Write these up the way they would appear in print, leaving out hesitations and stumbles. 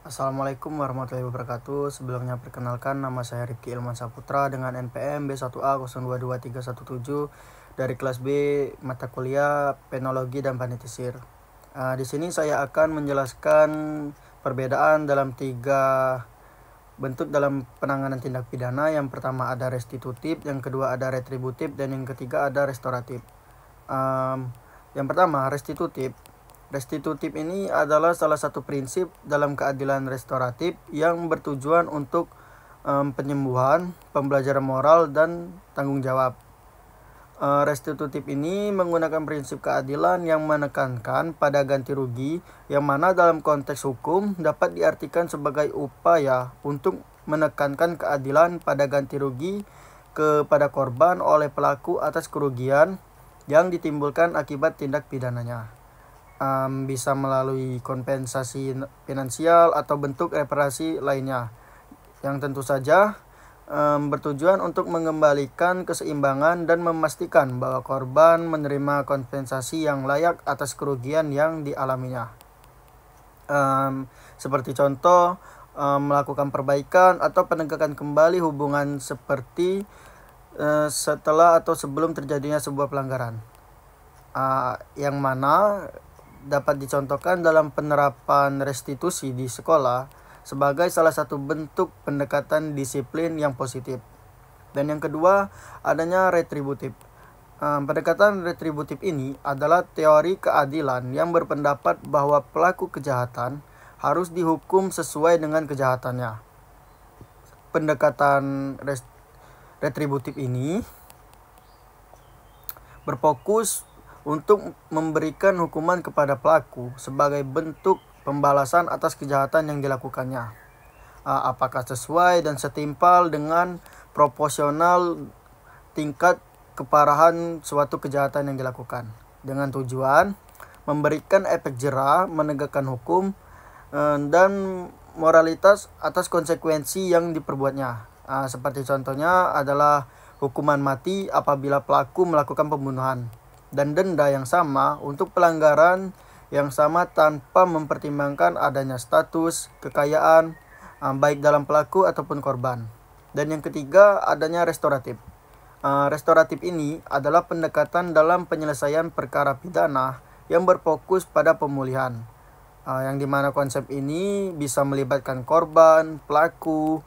Assalamualaikum warahmatullahi wabarakatuh. Sebelumnya perkenalkan, nama saya Rifki Ilman Saputra dengan NPM B1A022317 dari kelas B mata kuliah Penologi dan Panitisir. Di sini saya akan menjelaskan perbedaan dalam 3 bentuk dalam penanganan tindak pidana. Yang pertama ada restitutif, yang kedua ada retributif, dan yang ketiga ada restoratif. Yang pertama restitutif. Restitutif ini adalah salah satu prinsip dalam keadilan restoratif yang bertujuan untuk penyembuhan, pembelajaran moral, dan tanggung jawab. Restitutif ini menggunakan prinsip keadilan yang menekankan pada ganti rugi, yang mana dalam konteks hukum dapat diartikan sebagai upaya untuk menekankan keadilan pada ganti rugi kepada korban oleh pelaku atas kerugian yang ditimbulkan akibat tindak pidananya. Bisa melalui kompensasi finansial atau bentuk reparasi lainnya, yang tentu saja bertujuan untuk mengembalikan keseimbangan dan memastikan bahwa korban menerima kompensasi yang layak atas kerugian yang dialaminya. Seperti contoh, melakukan perbaikan atau penegakan kembali hubungan seperti setelah atau sebelum terjadinya sebuah pelanggaran, yang mana dapat dicontohkan dalam penerapan restitusi di sekolah sebagai salah satu bentuk pendekatan disiplin yang positif. Dan yang kedua, adanya retributif. Pendekatan retributif ini adalah teori keadilan yang berpendapat bahwa pelaku kejahatan harus dihukum sesuai dengan kejahatannya. Pendekatan retributif ini berfokus untuk memberikan hukuman kepada pelaku sebagai bentuk pembalasan atas kejahatan yang dilakukannya. Apakah sesuai dan setimpal dengan proporsional tingkat keparahan suatu kejahatan yang dilakukan, dengan tujuan memberikan efek jera, menegakkan hukum, dan moralitas atas konsekuensi yang diperbuatnya. Seperti contohnya adalah hukuman mati apabila pelaku melakukan pembunuhan, dan denda yang sama untuk pelanggaran yang sama tanpa mempertimbangkan adanya status, kekayaan, baik dalam pelaku ataupun korban. Dan yang ketiga, adanya restoratif. Restoratif ini adalah pendekatan dalam penyelesaian perkara pidana yang berfokus pada pemulihan, yang dimana konsep ini bisa melibatkan korban, pelaku,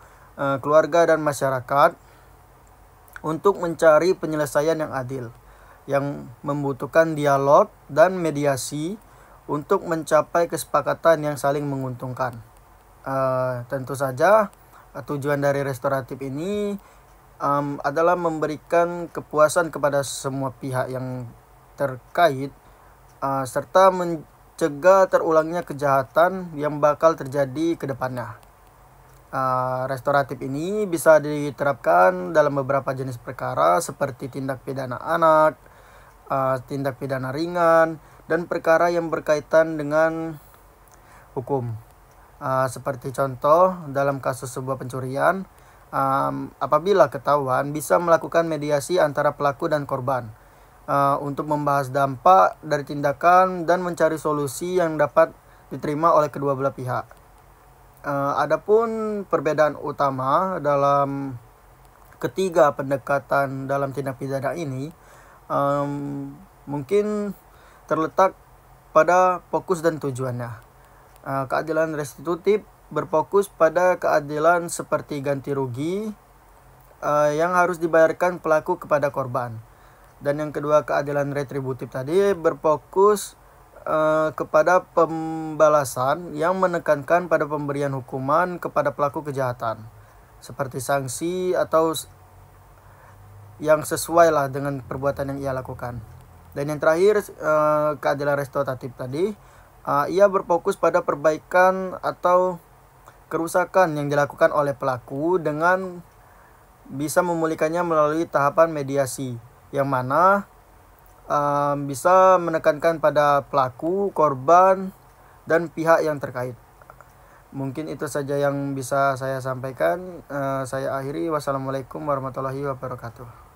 keluarga, dan masyarakat untuk mencari penyelesaian yang adil, yang membutuhkan dialog dan mediasi untuk mencapai kesepakatan yang saling menguntungkan. Tentu saja tujuan dari restoratif ini adalah memberikan kepuasan kepada semua pihak yang terkait, serta mencegah terulangnya kejahatan yang bakal terjadi ke depannya. Restoratif ini bisa diterapkan dalam beberapa jenis perkara seperti tindak pidana anak, tindak pidana ringan, dan perkara yang berkaitan dengan hukum. Seperti contoh dalam kasus sebuah pencurian, apabila ketahuan bisa melakukan mediasi antara pelaku dan korban untuk membahas dampak dari tindakan dan mencari solusi yang dapat diterima oleh kedua belah pihak. Adapun perbedaan utama dalam ketiga pendekatan dalam tindak pidana ini mungkin terletak pada fokus dan tujuannya. Keadilan restitutif berfokus pada keadilan seperti ganti rugi yang harus dibayarkan pelaku kepada korban. Dan yang kedua, keadilan retributif tadi berfokus kepada pembalasan yang menekankan pada pemberian hukuman kepada pelaku kejahatan, seperti sanksi atau yang sesuai lah dengan perbuatan yang ia lakukan. Dan yang terakhir, keadilan restoratif tadi, ia berfokus pada perbaikan atau kerusakan yang dilakukan oleh pelaku dengan bisa memulihkannya melalui tahapan mediasi, yang mana bisa menekankan pada pelaku, korban, dan pihak yang terkait. Mungkin itu saja yang bisa saya sampaikan. Saya akhiri. Wassalamualaikum warahmatullahi wabarakatuh.